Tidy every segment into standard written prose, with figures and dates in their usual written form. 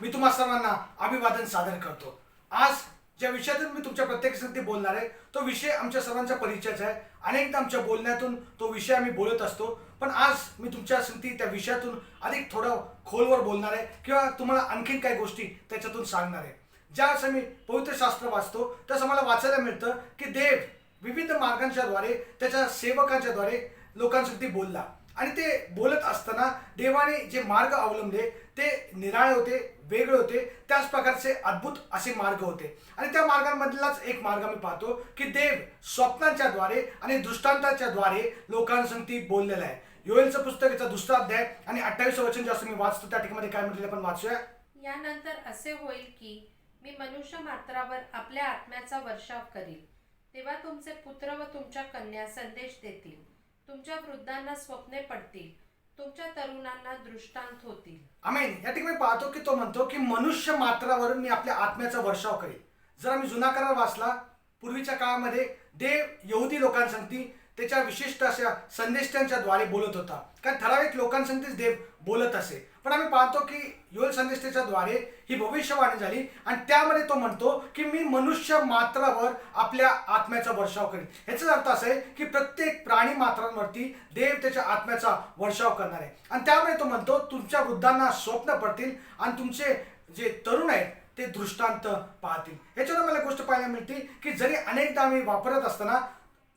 मी तुम्हा सर्वांना अभिवादन सादर करतो। आज ज्या विषयातून मी तुमच्या प्रत्येक संगती बोलणार आहे तो विषय आमच्या सर्वांचा परिचयच आहे। अनेकदा आमच्या बोलण्यातून तो विषय आम्ही बोलत असतो, पण आज मी तुमच्या संगती त्या विषयातून अधिक थोडं खोलवर बोलणार आहे किंवा तुम्हाला आणखीन काही गोष्टी त्याच्यातून सांगणार आहे। ज्यावेळेस आम्ही पवित्र शास्त्र वाचतो त्यास आम्हाला वाचायला मिळतं की देव विविध मार्गांच्या द्वारे त्याच्या सेवकांच्या द्वारे लोकांसाठी बोलला आणि ते बोलत असताना देवाने जे मार्ग अवलंबले ते निराळे होते, वेगळे होते, त्याच प्रकारचे अद्भुत असे मार्ग होते। आणि त्या मार्गांमधलाच एक मार्ग मी पाहतो की देव स्वप्नांच्या द्वारे आणि दृष्टांताच्या द्वारे लोकांसंगती बोललेला आहे। योएलचं पुस्तकाचा दुसरा अध्याय आणि 28 वचन ज्याचं मी वाचतो त्या ठिकाणी काय म्हटलेलं आपण वाचूया। यानंतर असे होईल की मी मनुष्य मात्रावर आपल्या आत्म्याचा वर्षाव करील, तेव्हा तुमचे पुत्र व तुमच्या कन्या संदेश देतील, तुमच्या वृद्धांना स्वप्ने पडतील, तुमच्या तरुणांना दृष्टांत होतील। आमेन। या ठिकाणी पाहतो की तो म्हणतो की मनुष्य मात्रावरून मी आपल्या आत्म्याचा वर्षाव करेल। जर आम्ही जुना करार वाचला, पूर्वीच्या काळामध्ये देव यहुदी लोकांसंगती त्याच्या विशिष्ट अशा संदेष्टांच्या द्वारे बोलत होता, कारण ठराविक लोकांसंगतीच देव बोलत असे। पण आम्ही पाहतो की योएल संदेष्टाच्या द्वारे ही भविष्यवाणी झाली आणि त्यामध्ये तो म्हणतो की मी मनुष्य मात्रावर आपल्या आत्म्याचा वर्षाव करेन। ह्याचाच अर्थ असा आहे की प्रत्येक प्राणी मात्रांवरती देव त्याच्या आत्म्याचा वर्षाव करणार आहे आणि त्यामुळे तो म्हणतो तुमच्या वृद्धांना स्वप्न पडतील आणि तुमचे जे तरुण आहेत ते दृष्टांत पाहतील। ह्याच्यावर मला गोष्ट पाहायला मिळते की जरी अनेकदा आम्ही वापरत असताना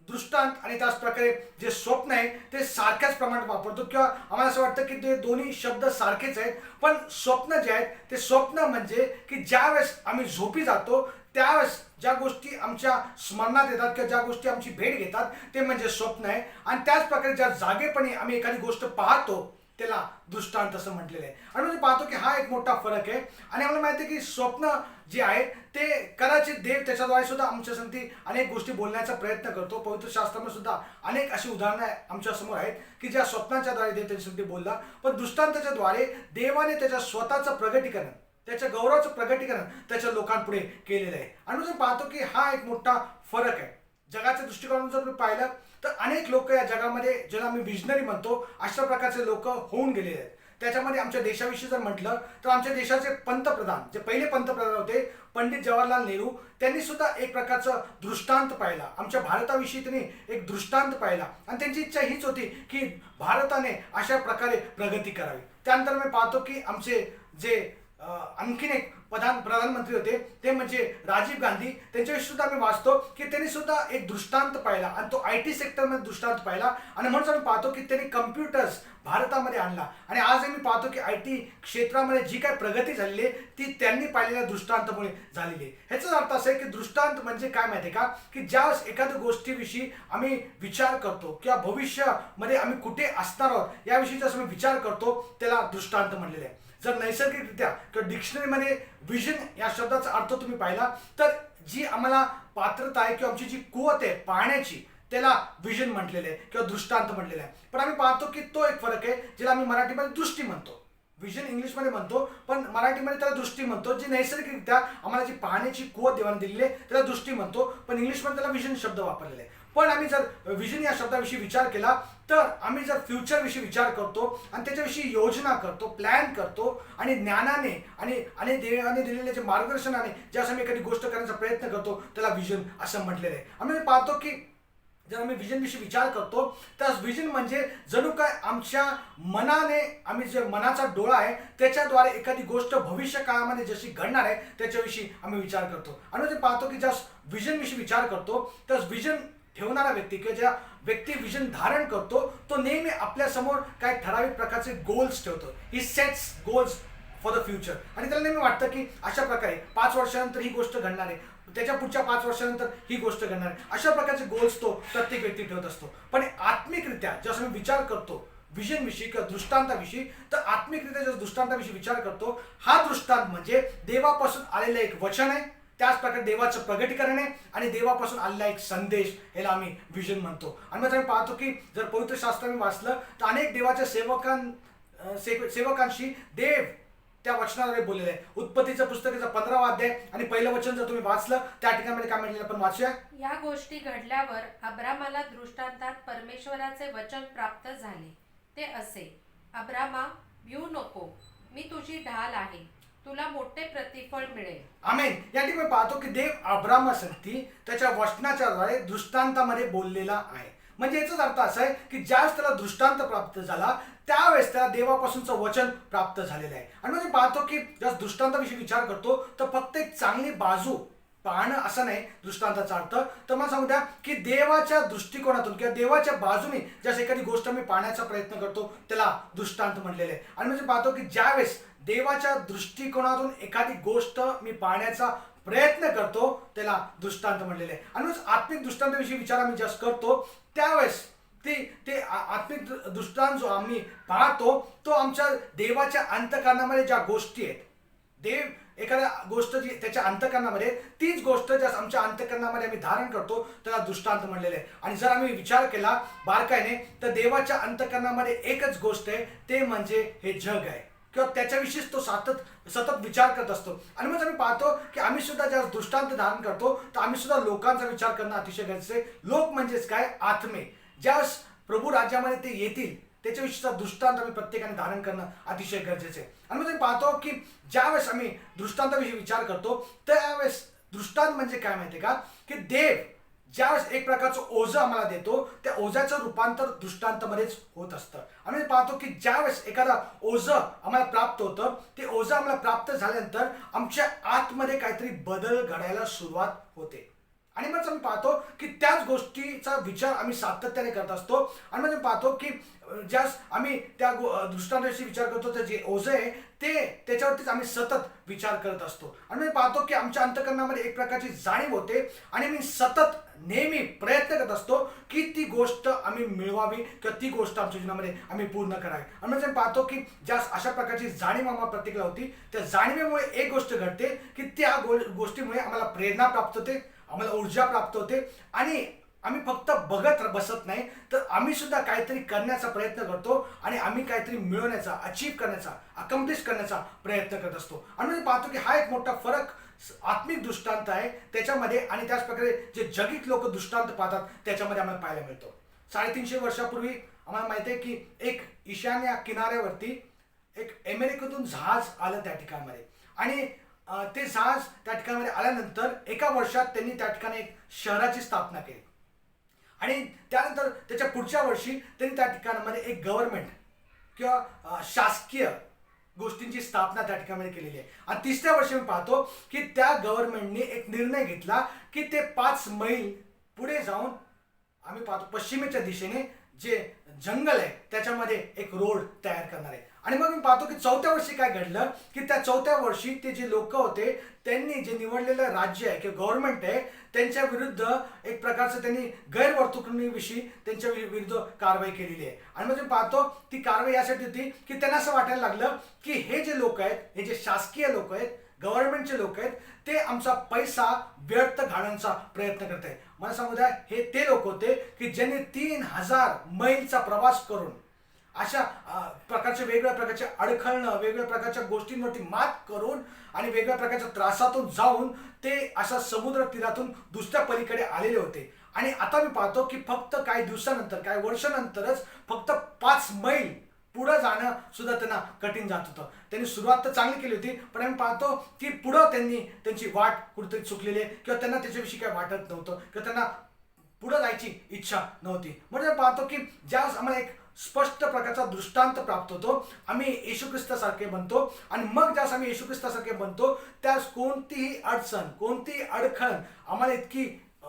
दृष्टांत आणि त्याच प्रकारे जे स्वप्न आहे ते सारख्याच प्रमाणात वापरतो किंवा आम्हाला असं वाटतं की ते दोन्ही शब्द सारखेच आहेत, पण स्वप्न जे आहेत ते स्वप्न म्हणजे की ज्यावेळेस आम्ही झोपी जातो त्यावेळेस ज्या गोष्टी आमच्या स्मरणात येतात किंवा ज्या गोष्टी आमची भेट घेतात ते म्हणजे स्वप्न आहे। आणि त्याच प्रकारे ज्या जागेपणी आम्ही एखादी गोष्ट पाहतो त्याला दृष्टांत असं म्हटलेलं आहे। आणि म्हणजे पाहतो की हा एक मोठा फरक आहे आणि आम्हाला माहिती आहे की स्वप्न जे आहे ते कदाचित देव त्याच्याद्वारे सुद्धा आमच्या संगती अनेक गोष्टी बोलण्याचा प्रयत्न करतो। पवित्र शास्त्रामध्ये सुद्धा अनेक अशी उदाहरणं आमच्या समोर आहेत की ज्या स्वप्नांच्या द्वारे देव त्याच्या संगती बोलला, पण दृष्टांताच्या द्वारे देवाने त्याच्या स्वतःचं प्रगटीकरण, त्याच्या गौरवाचं प्रगटीकरण त्याच्या लोकांपुढे केलेलं आहे। आणि म्हणजे पाहतो की हा एक मोठा फरक आहे। जगाच्या दृष्टिकोनातून जर पाहिलं तर अनेक लोक या जगामध्ये ज्याला आम्ही विजनरी म्हणतो अशा प्रकारचे लोक होऊन गेलेले आहेत। त्याच्यामध्ये आमच्या देशाविषयी जर म्हटलं तर आमच्या देशाचे पंतप्रधान जे पहिले पंतप्रधान होते पंडित जवाहरलाल नेहरू, त्यांनी सुद्धा एक प्रकारचं दृष्टांत पाहिला। आमच्या भारताविषयी त्यांनी एक दृष्टांत पाहिला आणि त्यांची इच्छा हीच होती की भारताने अशा प्रकारे प्रगती करावी। त्यानंतर मी पाहतो की आमचे जे आणखीन एक प्रधानमंत्री होते ते म्हणजे राजीव गांधी, त्यांच्याविषयी सुद्धा आम्ही वाचतो की त्यांनी सुद्धा एक दृष्टांत पाहिला आणि तो IT सेक्टरमध्ये दृष्टांत पाहिला आणि म्हणून आम्ही पाहतो की त्यांनी कम्प्युटर्स भारतामध्ये आणला आणि आज आम्ही पाहतो की IT क्षेत्रामध्ये जी काय प्रगती झालेली आहे ती त्यांनी पाहिलेल्या दृष्टांतामुळे झालेली आहे। ह्याचाच अर्थ असा आहे की दृष्टांत म्हणजे काय माहिती आहे का, की ज्यावेळेस एखाद्या गोष्टीविषयी आम्ही विचार करतो किंवा भविष्यामध्ये आम्ही कुठे असणार आहोत याविषयीचा आम्ही विचार करतो त्याला दृष्टांत म्हणलेलं आहे। जर नैसर्गिकरित्या किंवा डिक्शनरीमध्ये विजन या शब्दाचा अर्थ तुम्ही पाहिला तर जी आम्हाला पात्रता आहे किंवा आमची जी कुवत आहे पाहण्याची त्याला विजन म्हटलेलं आहे किंवा दृष्टांत म्हटलेलं आहे। पण आम्ही पाहतो की तो एक फरक आहे ज्याला आम्ही मराठीमध्ये दृष्टी म्हणतो। विजन इंग्लिशमध्ये म्हणतो पण मराठीमध्ये त्याला दृष्टी म्हणतो। जी नैसर्गिकरित्या आम्हाला जी पाहण्याची कुवत देवाने दिलेली आहे त्याला दृष्टी म्हणतो, पण इंग्लिशमध्ये त्याला विजन शब्द वापरलेला आहे। पण आम्ही जर विजन या शब्दाविषयी विचार केला तर आम्ही जर फ्युचरविषयी विचार करतो आणि त्याच्याविषयी योजना करतो, प्लॅन करतो आणि ज्ञानाने आणि देवाने दिलेल्या जे मार्गदर्शनाने ज्यास आम्ही एखादी गोष्ट करण्याचा प्रयत्न करतो त्याला विजन असं म्हटलेलं आहे। आम्ही पाहतो की जर आम्ही विजनविषयी विचार करतो तर विजन म्हणजे जणू काय आमच्या मनाने आम्ही जे मनाचा डोळा आहे त्याच्याद्वारे एखादी गोष्ट भविष्य काळामध्ये जशी घडणार आहे त्याच्याविषयी आम्ही विचार करतो। आणि म्हणजे पाहतो की ज्या विजनविषयी विचार करतो त्या विजन ठेवणारा व्यक्ती किंवा ज्या व्यक्ती विजन धारण करतो तो नेहमी आपल्या समोर काही ठराविक प्रकारचे गोल्स ठेवतो। He sets goals for the future आणि त्याला नेहमी वाटतं की अशा प्रकारे 5 वर्षानंतर ही गोष्ट घडणार आहे, त्याच्या पुढच्या 5 वर्षानंतर ही गोष्ट घडणार आहे, अशा प्रकारचे गोल्स तो प्रत्येक व्यक्ती ठेवत असतो। पण आत्मिकरित्या जेव्हा आम्ही विचार करतो विजनविषयी किंवा दृष्टांताविषयी तर आत्मिकरित्या जेव्हा दृष्टांताविषयी विचार करतो हा दृष्टांत म्हणजे देवापासून आलेलं एक वचन आहे, त्याच प्रकारे देवाचं प्रगटीकरण आहे आणि देवापासून आलेला एक संदेश याला आम्ही विजन म्हणतो। आणि मग आम्ही पाहतो की जर पवित्र शास्त्र मी वाचलं तर अनेक देवाच्या सेवकांशी देव त्या वचनाद्वारे बोललेलं आहे। उत्पत्तीच्या पुस्तकाचा 15वा अध्याय आणि पहिलं वचन जर तुम्ही वाचलं त्या ठिकाणी काय म्हटलेलं आपण वाचूया। या गोष्टी घडल्यावर अब्रामाला दृष्टांतात परमेश्वराचे वचन प्राप्त झाले, ते असे, अब्रामा भिऊ नको, मी तुझी ढाल आहे, तुला मोठे प्रतिफळ मिळेल. आमेन. या ठिकाणी पाहतो की देव अब्रामासाठी त्याच्या वचनाच्या द्वारे दृष्टांतामध्ये बोललेला आहे. म्हणजे याचाच अर्थ असा आहे की ज्यावेळेस त्याला दृष्टांत प्राप्त झाला त्यावेळेस त्याला देवापासूनचं वचन प्राप्त झालेलं आहे. आणि म्हणजे पाहतो की ज्यावेळेस दृष्टांताविषयी विचार करतो तर फक्त एक चांगली बाजू पाहणं असं नाही दृष्टांताचा अर्थ. तर मला सांगू द्या की देवाच्या दृष्टिकोनातून किंवा देवाच्या बाजूने ज्यास एखादी गोष्ट मी पाहण्याचा प्रयत्न करतो त्याला दृष्टांत म्हणलेले आहे. आणि म्हणजे पाहतो की ज्यावेळेस देवाच्या दृष्टिकोनातून एखादी गोष्ट मी पाहण्याचा प्रयत्न करतो त्याला दृष्टांत म्हणलेले आहे. आणि मग आत्मिक दृष्टांताविषयी विचार आम्ही जस्ट करतो त्यावेळेस ते आत्मिक दृष्टांत जो आम्ही पाहतो तो आमच्या देवाच्या अंतःकरणामध्ये ज्या गोष्टी आहेत, देव एखाद्या गोष्ट जी त्याच्या अंतःकरणामध्ये तीच गोष्ट ज्या आमच्या अंतःकरणामध्ये आम्ही धारण करतो त्याला दृष्टांत म्हणलेले आहे. आणि जर आम्ही विचार केला बारकाईने तर देवाच्या अंतःकरणामध्ये एकच गोष्ट आहे ते म्हणजे हे जग आहे किंवा त्याच्याविषयीच तो सतत विचार करत असतो. आणि मग आम्ही पाहतो की आम्ही सुद्धा ज्या दृष्टांत धारण करतो तर आम्ही सुद्धा लोकांचा विचार करणं अतिशय गरजेचं आहे. लोक म्हणजेच काय, आत्मे ज्यावेळेस प्रभू राज्यामध्ये ते येतील त्याच्याविषयीचा दृष्टांत आम्ही प्रत्येकाने धारण करणं अतिशय गरजेचं आहे. आणि मग पाहतो की ज्यावेळेस आम्ही दृष्टांताविषयी विचार करतो त्यावेळेस दृष्टांत म्हणजे काय माहिती का, की देव ज्यावेळेस एक प्रकारचं ओझं आम्हाला देतो त्या ओझ्याचं रूपांतर दृष्टांतामध्येच होत असतं. आम्ही पाहतो की ज्यावेळेस एखादा ओझं आम्हाला प्राप्त होतं ते ओझं आम्हाला प्राप्त झाल्यानंतर आमच्या आतमध्ये काहीतरी बदल घडायला सुरुवात होते. आणि मग आम्ही पाहतो की त्याच गोष्टीचा विचार आम्ही सातत्याने करत असतो. आणि म्हणजे पाहतो की ज्यास आम्ही त्या दृष्टांताविषयी विचार करतो तर जे ओझं आहे त्याच्यावरतीच आम्ही सतत विचार करत असतो. आणि मी पाहतो की आमच्या अंतःकरणामध्ये एक प्रकारची जाणीव होते आणि मी सतत नेहमी प्रयत्न करत असतो की ती गोष्ट आम्ही मिळवावी किंवा ती गोष्ट आमच्या जीवनामध्ये आम्ही पूर्ण करावी. आणि म्हणजे पाहतो की ज्या अशा प्रकारची जाणीव आम्हाला प्रत्येकाला होती त्या जाणीवेमुळे एक गोष्ट घडते की त्या गोष्टीमुळे आम्हाला प्रेरणा प्राप्त होते, आम्हाला ऊर्जा प्राप्त होते आणि आम्ही फक्त बघत बसत नाही तर आम्ही सुद्धा काहीतरी करण्याचा प्रयत्न करतो आणि आम्ही काहीतरी मिळवण्याचा, अचीव करण्याचा, अकम्प्लिश करण्याचा प्रयत्न करत असतो. आणि म्हणजे पाहतो की हा एक मोठा फरक आत्मिक दृष्टांत आहे त्याच्यामध्ये आणि त्याच प्रकारे जे जगित लोक दृष्टांत पाहतात त्याच्यामध्ये आम्हाला पाहायला मिळतो. 350 वर्षापूर्वी आम्हाला माहिती आहे की एक ईशान्य किनाऱ्यावरती एक अमेरिकेतून जहाज आलं त्या ठिकाणामध्ये आणि ते जहाज त्या ठिकाणामध्ये आल्यानंतर एका वर्षात त्यांनी त्या ठिकाणी एक शहराची स्थापना केली आणि त्यानंतर त्याच्या पुढच्या वर्षी त्यांनी त्या ठिकाणामध्ये एक गव्हर्नमेंट किंवा शासकीय गोष्टींची स्थापना त्या ठिकाणी केलेली आहे. आणि तिसऱ्या वर्षी मी पाहतो की त्या गव्हर्नमेंटने एक निर्णय घेतला की ते 5 मैल पुढे जाऊन आम्ही पाहतो पश्चिमेच्या दिशेने जे जंगल आहे त्याच्यामध्ये एक रोड तयार करणार आहे. आणि मग मी पाहतो की 4थ्या वर्षी काय घडलं की त्या 4थ्या वर्षी ते जे लोक होते त्यांनी जे निवडलेलं राज्य आहे किंवा गव्हर्नमेंट आहे त्यांच्या विरुद्ध एक प्रकारचं त्यांनी गैरवर्तणुकीविषयी त्यांच्या विरुद्ध कारवाई केलेली आहे. आणि म्हणजे पाहतो ती कारवाई यासाठी होती की त्यांना असं वाटायला लागलं की हे जे लोक आहेत, हे जे शासकीय लोक आहेत, गव्हर्नमेंटचे लोक आहेत ते आमचा पैसा व्यर्थ घालण्याचा प्रयत्न करत आहेत. मला सांगू द्या हे ते लोक होते की ज्यांनी 3000 मैलचा प्रवास करून अशा प्रकारचे वेगवेगळ्या प्रकारचे अडखळणं, वेगवेगळ्या प्रकारच्या गोष्टींवरती मात करून आणि वेगवेगळ्या प्रकारच्या त्रासातून जाऊन ते अशा समुद्र तीरातून दुसऱ्या पलीकडे आलेले होते. आणि आता मी पाहतो की फक्त काही दिवसानंतर, काही वर्षानंतरच फक्त 5 मैल पुढं जाणं सुद्धा त्यांना कठीण जात होतं. त्यांनी सुरुवात तर चांगली केली होती पण आम्ही पाहतो की पुढं त्यांनी त्यांची वाट कुठेतरी चुकलेली आहे किंवा त्यांना त्याच्याविषयी काय वाटत नव्हतं किंवा त्यांना पुढं जायची इच्छा नव्हती. म्हणजे पाहतो की ज्यावेळेस आम्हाला एक स्पष्ट प्रकारचा दृष्टांत प्राप्त होतो आम्ही येशू ख्रिस्तासारखे बनतो आणि मग ज्यास आम्ही येशू ख्रिस्तासारखे बनतो त्यास कोणतीही अडचण, कोणतीही अडखळ आम्हाला इतकी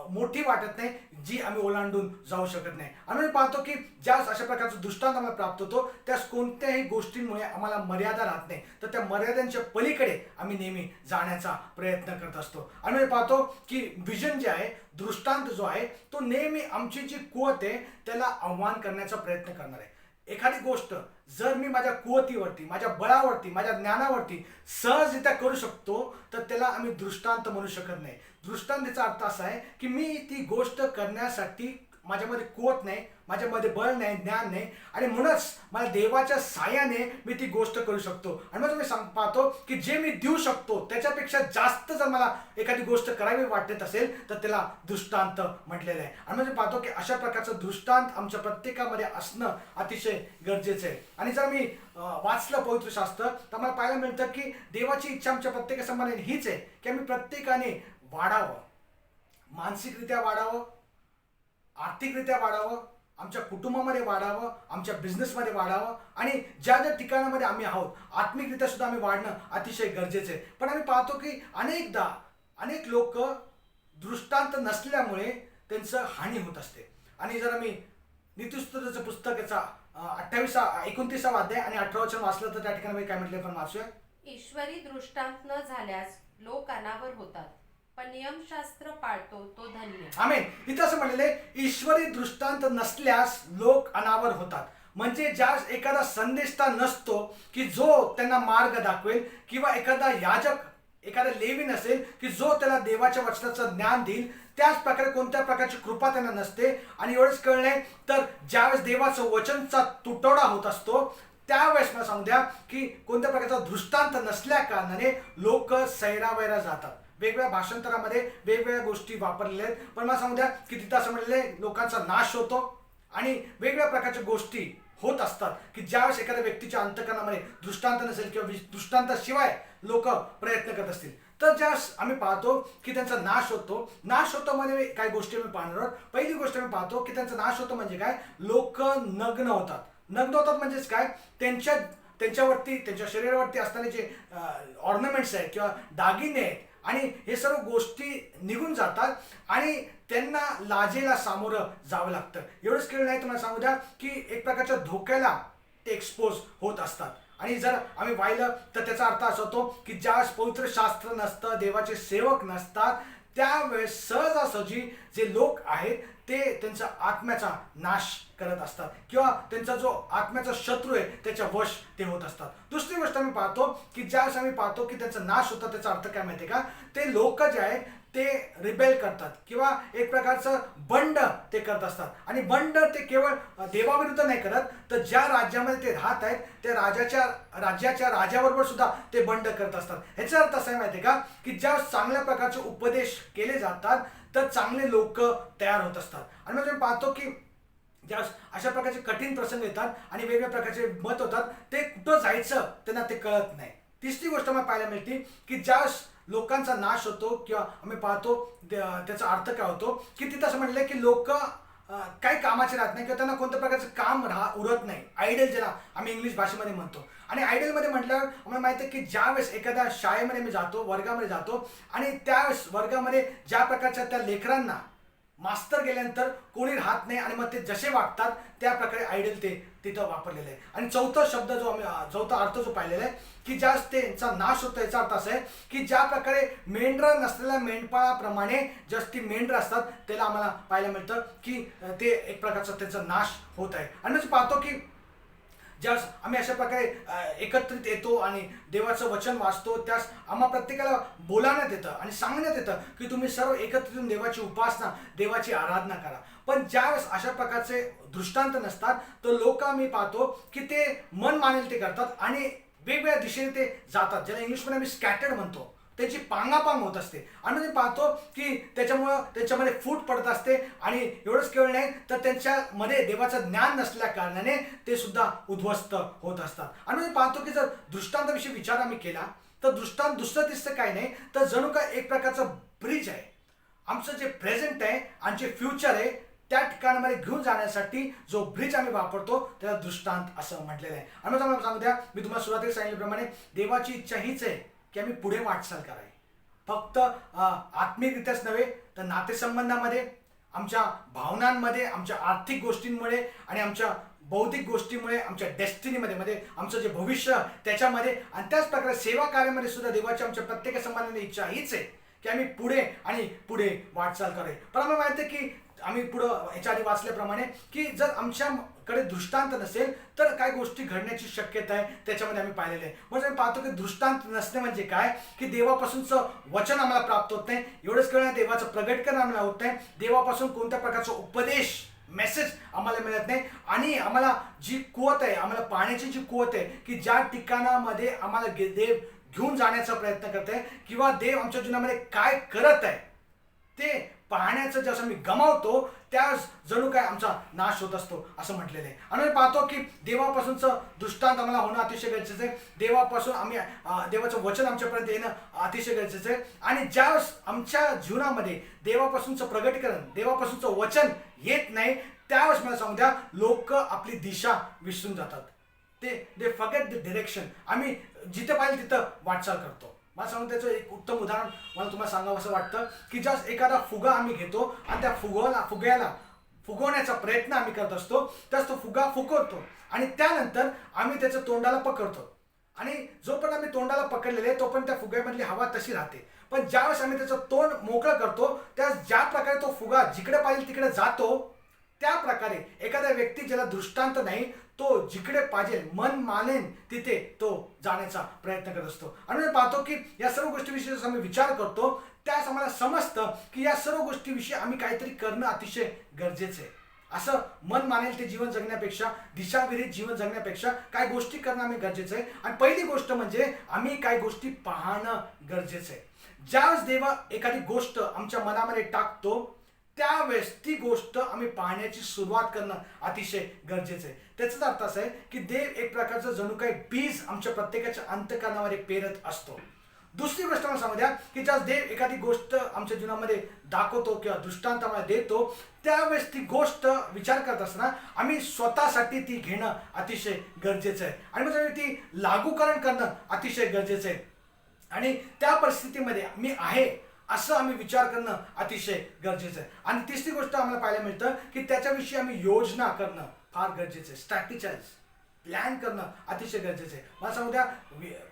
मोठी वाटत नाही जी आम्ही ओलांडून जाऊ शकत नाही. आम्ही पाहतो की ज्यास अशा प्रकारचा दृष्टांत आम्हाला प्राप्त होतो त्यास कोणत्याही गोष्टींमुळे आम्हाला मर्यादा राहत नाही तर त्या मर्यादांच्या पलीकडे आम्ही नेहमी जाण्याचा प्रयत्न करत असतो. आम्ही पाहतो की विजन जे आहे, दृष्टांत जो आहे तो नेहमी आमची जी कुवत आहे त्याला आव्हान करण्याचा प्रयत्न करणार आहे. एखादी गोष्ट जर मी माझ्या कुवतीवरती, माझ्या बळावरती, माझ्या ज्ञानावरती सहजरित्या करू शकतो तर त्याला आम्ही दृष्टांत म्हणू शकत नाही. दृष्टांताचा अर्थ असा आहे की मी ती गोष्ट करण्यासाठी माझ्यामध्ये कुवत नाही, माझ्यामध्ये बळ नाही, ज्ञान नाही, आणि म्हणूनच मला देवाच्या साहाय्याने मी ती गोष्ट करू शकतो. आणि मग तुम्ही पाहतो की जे मी देऊ शकतो त्याच्यापेक्षा जास्त जर मला एखादी गोष्ट करावी वाटत असेल तर त्याला दृष्टांत म्हटलेलं आहे. आणि म्हणजे पाहतो की अशा प्रकारचं दृष्टांत आमच्या प्रत्येकामध्ये असणं अतिशय गरजेचं आहे. आणि जर मी वाचलं पवित्र शास्त्र तर मला पाहायला मिळतं की देवाची इच्छा आमच्या प्रत्येकासंबंधाने हीच आहे की आम्ही प्रत्येकाने वाढावं, मानसिकरित्या वाढावं, आर्थिकरित्या वाढावं, आमच्या कुटुंबामध्ये वाढावं, आमच्या बिझनेसमध्ये वाढावं, आणि ज्या ज्या ठिकाणामध्ये आम्ही आहोत आत्मिकरित्या सुद्धा आम्ही वाढणं अतिशय गरजेचं आहे. पण आम्ही पाहतो की अनेकदा अनेक लोक दृष्टांत नसल्यामुळे त्यांचं हानी होत असते. आणि जर आम्ही नीतिस्तुतीचं पुस्तक याचा 29 अध्याय आणि 18 वचन वाचलं तर त्या ठिकाणी काय म्हटले पण वाचूया. ईश्वरी दृष्टांत न झाल्यास लोक अनावर होतात, पण नियमशास्त्र पाळतो तो धन्य. आमेन. इथं असं म्हणलेलं आहे ईश्वरी दृष्टांत नसल्यास लोक अनावर होतात. म्हणजे ज्या एखादा संदेष्टा नसतो की जो त्यांना मार्ग दाखवेल, किंवा एखादा याजक, एखादा लेवीन असेल की जो त्याला देवाच्या वचनाचं ज्ञान देईल, त्याच प्रकारे कोणत्या प्रकारची कृपा त्यांना नसते. आणि एवढंच कळणे तर ज्यावेळेस देवाचं वचनचा तुटवडा होत असतो त्यावेळेस मला सांगू द्या की कोणत्या प्रकारचा दृष्टांत नसल्या कारणाने लोक सैरावैरा जातात. वेगवेगळ्या भाषांतरामध्ये वेगवेगळ्या गोष्टी वापरलेल्या आहेत, पण मला सांगू द्या की तिथं असं म्हणलेलं आहे लोकांचा नाश होतो आणि वेगवेगळ्या प्रकारच्या गोष्टी होत असतात की ज्यावेळेस एखाद्या व्यक्तीच्या अंतःकरणामध्ये दृष्टांत नसेल किंवा दृष्टांताशिवाय लोक प्रयत्न करत असतील तर ज्यावेळेस आम्ही पाहतो की त्यांचा नाश होतो. नाश होतो म्हणजे काही गोष्टी आम्ही पाहणार आहोत. पहिली गोष्ट आम्ही पाहतो की त्यांचा नाश होतो म्हणजे काय, लोक नग्न होतात. नग्न होतात म्हणजेच काय, त्यांच्यावरती, त्यांच्या शरीरावरती असणारे जे ऑर्नामेंट्स आहेत किंवा दागिने आहेत आणि हे सर्व गोष्टी निघून जातात आणि त्यांना लाजेला सामोरं जावं लागतं. एवढंच केलं नाही तुम्हाला सांगू द्या की एक प्रकारच्या धोक्याला ते एक्सपोज होत असतात. आणि जर आम्ही पाहिलं तर त्याचा अर्थ असा होतो की ज्यावेळेस पवित्र शास्त्र नसतं, देवाचे सेवक नसतात, त्यावेळेस सहजासहजी जे लोक आहेत ते त्यांचा आत्म्याचा नाश करत असतात किंवा त्यांचा जो आत्म्याचा शत्रू आहे त्याच्या वश ते होत असतात. दुसरी गोष्ट आम्ही पाहतो की ज्यावेळेस आम्ही पाहतो की त्यांचा नाश होता त्याचा अर्थ काय माहिती आहे का, ते लोक जे आहेत ते रिबेल करतात किंवा एक प्रकारचं बंड ते करत असतात. आणि बंड ते केवळ देवाविरुद्ध नाही करत, तर ज्या राज्यामध्ये ते राहत आहेत त्या राज्याच्या राजाबरोबर सुद्धा ते बंड करत असतात. ह्याचा अर्थ असा आहे माहिती आहे का की ज्या चांगल्या प्रकारचे उपदेश केले जातात तर चांगले लोक तयार होत असतात. आणि मग पाहतो की ज्या अशा प्रकारचे कठीण प्रसंग येतात आणि वेगवेगळ्या प्रकारचे मत होतात, ते कुठं जायचं त्यांना ते कळत नाही. तिसरी गोष्ट मला पाहायला मिळते की ज्या लोकांचा नाश होतो किंवा आम्ही पाहतो त्याचा अर्थ काय होतो की तिथं असं म्हटलंय की लोक काही कामाचे राहत नाही किंवा त्यांना कोणत्या प्रकारचं काम उरत नाही. आयडल ज्याला आम्ही इंग्लिश भाषेमध्ये म्हणतो. आणि आयडलमध्ये म्हटल्यावर आम्हाला माहिती आहे की ज्यावेळेस एखाद्या शाळेमध्ये मी जातो, वर्गामध्ये जातो, आणि त्यावेळेस वर्गामध्ये ज्या प्रकारच्या त्या लेकरांना मास्तर गेल्यानंतर कोणी राहत नाही आणि मग ते जसे वागतात त्या प्रकारे आयडल ते तिथं वापरलेलं आहे. आणि चौथा अर्थ जो पाहिलेला आहे की ज्या त्यांचा नाश होतो याचा अर्थ असा आहे की ज्या प्रकारे मेंढरं नसलेल्या मेंढपाळाप्रमाणे जास्ती मेंढरं असतात त्याला आम्हाला पाहायला मिळतं की ते एक प्रकारचा त्यांचा नाश होत आहे. आणि म्हणजे पाहतो की ज्या आम्ही अशा प्रकारे एकत्रित येतो आणि देवाचं वचन वाचतो, त्यास आम्हा प्रत्येकाला बोलावण्यात येतं आणि सांगण्यात येतं की तुम्ही सर्व एकत्रित येऊन देवाची उपासना, देवाची आराधना करा. पण ज्यावेळेस अशा प्रकारचे दृष्टांत नसतात तर लोक आम्ही पाहतो की ते मन मानेल ते करतात आणि वेगवेगळ्या दिशेने ते जातात, ज्याला इंग्लिशमध्ये आम्ही स्कॅटर्ड म्हणतो. त्याची पांगापांग होत असते आणि मी पाहतो की त्याच्यामध्ये फूट पडत असते. आणि एवढंच केवळ नाही तर त्यांच्यामध्ये देवाचं ज्ञान नसल्या कारणाने ते सुद्धा उद्ध्वस्त होत असतात. आणि मी पाहतो की जर दृष्टांताविषयी विचार आम्ही केला तर दृष्टांत दुसरं तिसरं काय नाही तर जणू काय एक प्रकारचं ब्रिज आहे. आमचं जे प्रेझेंट आहे आणि जे फ्युचर आहे त्या ठिकाणामध्ये घेऊन जाण्यासाठी जो ब्रिज आम्ही वापरतो त्याला दृष्टांत असं म्हटलेलं आहे. आणि मग सांगू द्या, मी तुम्हाला सुरुवातीला सांगितल्याप्रमाणे देवाची इच्छा हीच आहे की आम्ही पुढे वाटचाल करावी. फक्त आत्मिकरित्याच नव्हे तर नातेसंबंधामध्ये, आमच्या भावनांमध्ये, आमच्या आर्थिक गोष्टींमुळे आणि आमच्या बौद्धिक गोष्टीमुळे, आमच्या डेस्टिनीमध्ये आमचं जे भविष्य त्याच्यामध्ये, आणि त्याच प्रकारे सेवा कार्यामध्ये सुद्धा देवाची आमच्या प्रत्येक संबंधाने इच्छा हीच आहे की आम्ही पुढे वाटचाल करावी. पण आम्हाला माहिती आहे की आम्ही पुढं याच्या आधी वाचल्याप्रमाणे की जर आमच्याकडे दृष्टांत नसेल तर काय गोष्टी घडण्याची शक्यता आहे त्याच्यामध्ये आम्ही पाहिलेलं आहे. म्हणजे आम्ही पाहतो की दृष्टांत नसणे म्हणजे काय की देवापासूनचं वचन आम्हाला प्राप्त होत नाही. एवढंच कळलं, देवाचं प्रगट करणं आम्हाला होत नाही. देवापासून कोणत्या प्रकारचा उपदेश मेसेज आम्हाला मिळत नाही आणि आम्हाला जी कुवत आहे, आम्हाला पाहण्याची जी कुवत आहे की ज्या ठिकाणामध्ये आम्हाला देव घेऊन जाण्याचा प्रयत्न करत आहे किंवा देव आमच्या जीवनामध्ये काय करत आहे ते पाहण्याचं जसं मी गमावतो त्याच जणू काय आमचा नाश होत असतो असं म्हटलेलं आहे. आणि मी पाहतो की देवापासूनचं दृष्टांत आम्हाला होणं अतिशय गरजेचं आहे. देवापासून आम्ही देवाचं वचन आमच्यापर्यंत येणं अतिशय गरजेचं आहे. आणि ज्यावेळेस आमच्या जीवनामध्ये देवापासूनचं प्रगटीकरण, देवापासूनचं वचन येत नाही त्यावेळेस मला सांगू द्या लोक आपली दिशा विसरून जातात. They forget the direction. आम्ही जिथे पाहिजे तिथं वाटचाल करतो. मला सांगून त्याचं एक उत्तम उदाहरण मला तुम्हाला सांगावं असं वाटतं की जस्ट एखादा फुगा आम्ही घेतो आणि त्या फुग्याला फुगवण्याचा प्रयत्न आम्ही करत असतो, त्याच तो फुगा फुगवतो आणि त्यानंतर आम्ही त्याच्या तोंडाला पकडतो आणि जोपर्यंत आम्ही तोंडाला पकडलेले तोपर्यंत त्या फुग्यामधली हवा तशी राहते. पण ज्यावेळेस आम्ही त्याचं तोंड मोकळं करतो त्यावेळेस ज्या प्रकारे तो फुगा जिकडे पाहिजे तिकडे जातो त्या प्रकारे एखाद्या व्यक्ती ज्याला दृष्टांत नाही तो जिकडे पाहिजे मन मानेन तिथे तो जाण्याचा प्रयत्न करत असतो. आणि मी पाहतो की या सर्व गोष्टीविषयी जसं आम्ही विचार करतो त्यास आम्हाला समजतं की या सर्व गोष्टीविषयी आम्ही काहीतरी करणं अतिशय गरजेचं आहे. असं मन मानेल ते जीवन जगण्यापेक्षा, दिशाविरहित जीवन जगण्यापेक्षा काय गोष्टी करणं आम्ही गरजेचं आहे. आणि पहिली गोष्ट म्हणजे आम्ही काही गोष्टी पाहणं गरजेचं आहे. ज्यावेळेस देव एखादी गोष्ट आमच्या मनामध्ये टाकतो त्यावेळेस ती गोष्ट आम्ही पाहण्याची सुरुवात करणं अतिशय गरजेचं आहे. त्याचाच अर्थ असा आहे की देव एक प्रकारचं जणू काही बीज आमच्या प्रत्येकाच्या अंतःकरणामध्ये पेरत असतो. दुसरी गोष्ट मला सांगू द्या की ज्या देव एखादी गोष्ट आमच्या जीवनामध्ये दाखवतो किंवा दृष्टांत आम्हाला देतो त्यावेळेस ती गोष्ट विचार करत असताना आम्ही स्वतःसाठी ती घेणं अतिशय गरजेचं आहे आणि मग ती लागूकरण करणं अतिशय गरजेचं आहे. आणि त्या परिस्थितीमध्ये मी आहे असं आम्ही विचार करणं अतिशय गरजेचं आहे. आणि तिसरी गोष्ट आम्हाला पाहायला मिळतं की त्याच्याविषयी आम्ही योजना करणं फार गरजेचं आहे. स्ट्रॅटेजाइज प्लॅन करणं अतिशय गरजेचं आहे. मला सांगू द्या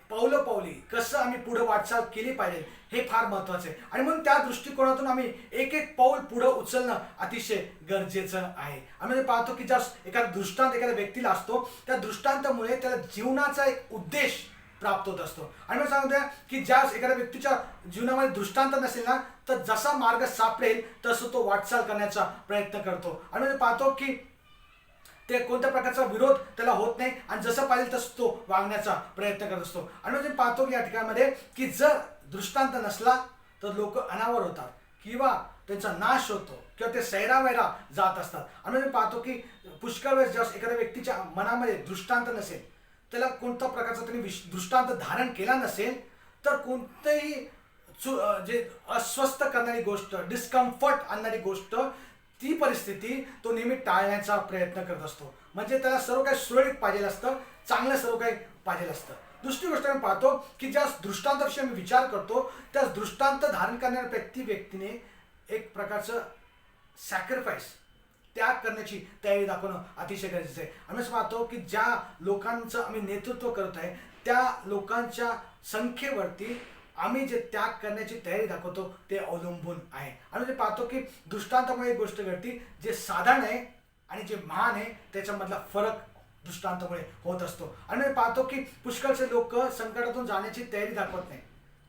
पावली कसं आम्ही पुढे वाटचाल केली पाहिजे हे फार महत्त्वाचं आहे. आणि म्हणून त्या दृष्टिकोनातून आम्ही एक एक पाऊल पुढे उचलणं अतिशय गरजेचं आहे. आम्ही पाहतो की ज्या एखादा दृष्टांत एखाद्या व्यक्तीला असतो त्या दृष्टांतामुळे त्याला जीवनाचा एक उद्देश प्राप्त होत असतो. आणि मला सांगू द्या की ज्या एखाद्या व्यक्तीच्या जीवनामध्ये दृष्टांत नसेल ना तर जसा मार्ग सापडेल तसं तो वाटचाल करण्याचा प्रयत्न करतो. आणि म्हणजे पाहतो की ते कोणत्या प्रकारचा विरोध त्याला होत नाही आणि जसं पाहिजे तसं तो वागण्याचा प्रयत्न करत असतो. आणि म्हणजे पाहतो की या ठिकाणामध्ये की जर दृष्टांत नसला तर लोक अनावर होतात किंवा त्यांचा नाश होतो किंवा ते सैरावैरा जात असतात. आणि म्हणजे पाहतो की पुष्कळ वेळेस जर एखाद्या व्यक्तीच्या मनामध्ये दृष्टांत नसेल, त्याला कोणत्या प्रकारचा त्यांनी दृष्टांत धारण केला नसेल तर कोणतेही जे अस्वस्थ करणारी गोष्ट, डिस्कम्फर्ट आणणारी गोष्ट ती परिस्थिती तो नेहमी टाळण्याचा प्रयत्न करत असतो. म्हणजे त्याला सर्व काही सुरळीत पाहिजे असतं, चांगलं सर्व काही पाहिजे असतं. दुसरी गोष्ट मी पाहतो की ज्या दृष्टांताविषयी मी विचार करतो त्या दृष्टांत धारण करणाऱ्या व्यक्तीने एक प्रकारचं सॅक्रिफाईस त्याग करण्याची तयारी दाखवणं अतिशय गरजेचं आहे. आम्ही असं पाहतो की ज्या लोकांचं आम्ही नेतृत्व करत आहे त्या लोकांच्या संख्येवरती आम्ही जे त्याग करण्याची तयारी दाखवतो ते अवलंबून आहे. आणि ते पाहतो की दृष्टांतामुळे एक गोष्ट घडती, जे साधारण आहे आणि जे महान आहे त्याच्यामधला फरक दृष्टांतामुळे होत असतो. आणि पाहतो की पुष्कळचे लोक संकटातून जाण्याची तयारी दाखवत नाही,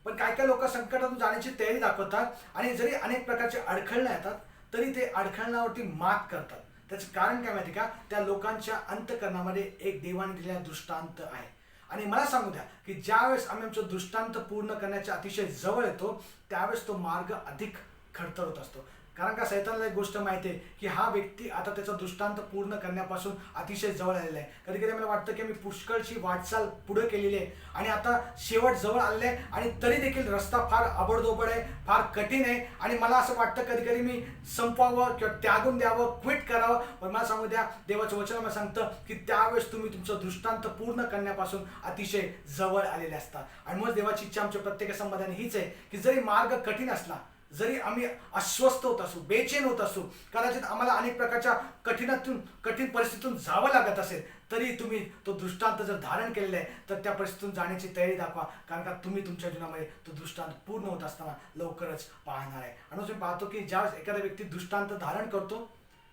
पण काय लोक संकटातून जाण्याची तयारी दाखवतात आणि जरी अनेक प्रकारचे अडखळणं येतात तरी ते अडखळणावरती मात करतात. त्याचं कारण काय माहिती का, त्या लोकांच्या अंतःकरणामध्ये एक देवाने दिलेला दृष्टांत आहे. आणि मला सांगू द्या की ज्यावेळेस आम्ही आमचं दृष्टांत पूर्ण करण्याच्या अतिशय जवळ येतो त्यावेळेस तो मार्ग अधिक खडतर होत असतो. कारण का सैतानाला एक गोष्ट माहिती आहे की हा व्यक्ती आता त्याचा दृष्टांत पूर्ण करण्यापासून अतिशय जवळ आलेला आहे. कधी कधी मला वाटतं की मी पुष्कळची वाटचाल पुढे केलेली आहे आणि आता शेवट जवळ आलेलं आहे आणि तरी देखील रस्ता फार अबडधोबड आहे, फार कठीण आहे आणि मला असं वाटतं कधी कधी मी संपवावं किंवा त्यागून द्यावं, क्विट करावं. पण मला सांगू द्या देवाचं वचन मला सांगतं की त्यावेळेस तुम्ही तुमचं दृष्टांत पूर्ण करण्यापासून अतिशय जवळ आलेले असतात. आणि मग देवाची इच्छा आमच्या प्रत्येक संबंधाने हीच आहे की जरी मार्ग कठीण असला, जरी आम्ही अस्वस्थ होत असू, बेचैन होत असू, कदाचित आम्हाला अनेक प्रकारच्या कठीण परिस्थितीतून जावं लागत असेल तरी तुम्ही तो दृष्टांत जर धारण केलेला आहे तर त्या परिस्थितीतून जाण्याची तयारी दाखवा. कारण का तुम्ही तुमच्या जीवनामध्ये तो दृष्टांत पूर्ण होत असताना लवकरच पाहणार आहे. आणि तुम्ही पाहतो की ज्यावेळेस एखादा व्यक्ती दृष्टांत धारण करतो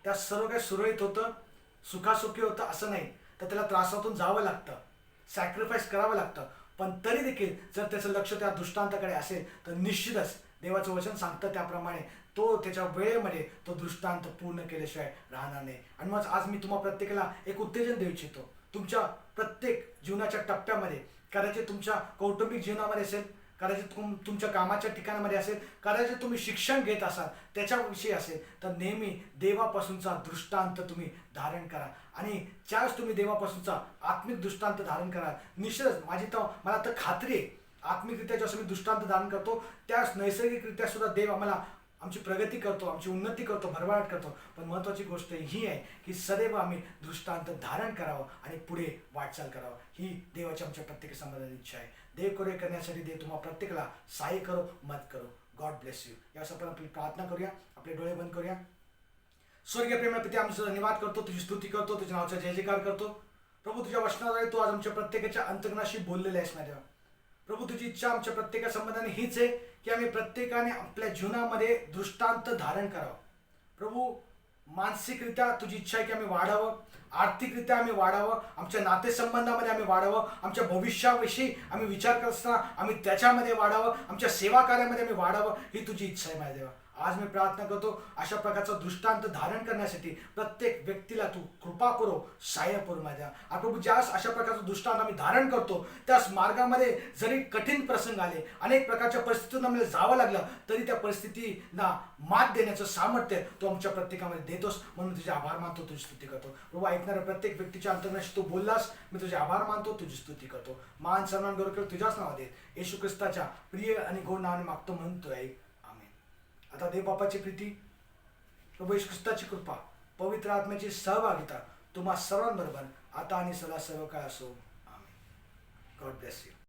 त्या सर्व काही सुरळीत होतं, सुखासुखी होतं असं नाही, तर त्याला त्रासातून जावं लागतं, सॅक्रिफाईस करावं लागतं. पण तरी देखील जर त्याचं लक्ष त्या दृष्टांताकडे असेल तर निश्चितच देवाचं वचन सांगतं त्याप्रमाणे तो त्याच्या वेळेमध्ये तो दृष्टांत पूर्ण केल्याशिवाय राहणार नाही. आणि मग आज मी तुम्हा प्रत्येकाला एक उत्तेजन देऊ इच्छितो. तुमच्या प्रत्येक जीवनाच्या टप्प्यामध्ये, कदाचित तुमच्या कौटुंबिक जीवनामध्ये असेल, कदाचित तुमच्या कामाच्या ठिकाणामध्ये असेल, कदाचित तुम्ही शिक्षण घेत असाल त्याच्याविषयी असेल, तर नेहमी देवापासूनचा दृष्टांत तुम्ही धारण करा. आणि ज्यावेळेस तुम्ही देवापासूनचा आत्मिक दृष्टांत धारण कराल, निश्चितच मला तर खात्री आहे, आत्मिकरित्या जसं मी दृष्टांत धारण करतो त्यास नैसर्गिकरित्या सुद्धा देव आम्हाला आमची प्रगती करतो, आमची उन्नती करतो, भरभराट करतो. पण महत्त्वाची गोष्ट ही आहे की सदैव आम्ही दृष्टांत धारण करावं आणि पुढे वाटचाल करावं. ही देवाची आमच्या प्रत्येक संबंधाची इच्छा आहे. देव करे करण्यासाठी देव तुम्हा प्रत्येकाला सहाय्य करो, मत करो. God bless you. यावेळेस आपण आपली प्रार्थना करूया, आपले डोळे बंद करूया. स्वर्गीय प्रेमळ पिते, आम्ही तुझा धन्यवाद करतो, तुझी स्तुती करतो, तुझ्या नावाचा जय जयकार करतो. प्रभू, तुझ्या वचनाद्वारे तू आज आमच्या प्रत्येकाच्या अंतर्गणाशी बोललेला आहेस माझ्या प्रभू. तुझी इच्छा आमच्या प्रत्येका संबंधाने हीच आहे की आम्ही प्रत्येकाने आपल्या जीवनामध्ये दृष्टांत धारण करावं. प्रभू, मानसिकरित्या तुझी इच्छा आहे की आम्ही वाढावं, आर्थिकरित्या आम्ही वाढावं, आमच्या नातेसंबंधामध्ये आम्ही वाढावं, आमच्या भविष्याविषयी आम्ही विचार करत असताना आम्ही त्याच्यामध्ये वाढावं, आमच्या सेवा कार्यामध्ये आम्ही वाढावं, ही तुझी इच्छा आहे माझ्या देवा. आज मी प्रार्थना करतो अशा प्रकारचा दृष्टांत धारण करण्यासाठी प्रत्येक व्यक्तीला तू कृपा करो, सहाय्य करू माझ्या. आणि प्रभू, ज्यास अशा प्रकारचं दृष्टांत आम्ही धारण करतो त्यास मार्गामध्ये जरी कठीण प्रसंग आले, अनेक प्रकारच्या परिस्थितीतून आम्हाला जावं लागलं, तरी त्या परिस्थितींना मात देण्याचं सामर्थ्य तू आमच्या प्रत्येकामध्ये देतोस. म्हणून तुझे आभार मानतो, तुझी स्तुती करतो. प्रभू, ऐकणाऱ्या प्रत्येक व्यक्तीच्या अंतर्गणाशी तू बोललास, मी तुझे आभार मानतो, तुझी स्तुती करतो. मान सन्मान गौरव तुझ्याच नावात येशू ख्रिस्ताच्या प्रिय आणि गोड नावाने मागतो, म्हणतोय आमेन. आता देव बापाची प्रीती, प्रभू येशू ख्रिस्ताची कृपा, पवित्र आत्म्याची सहभागिता तुम्हा सर्वांबरोबर आता आणि सदा सर्व काळ असो. आमेन. God bless you.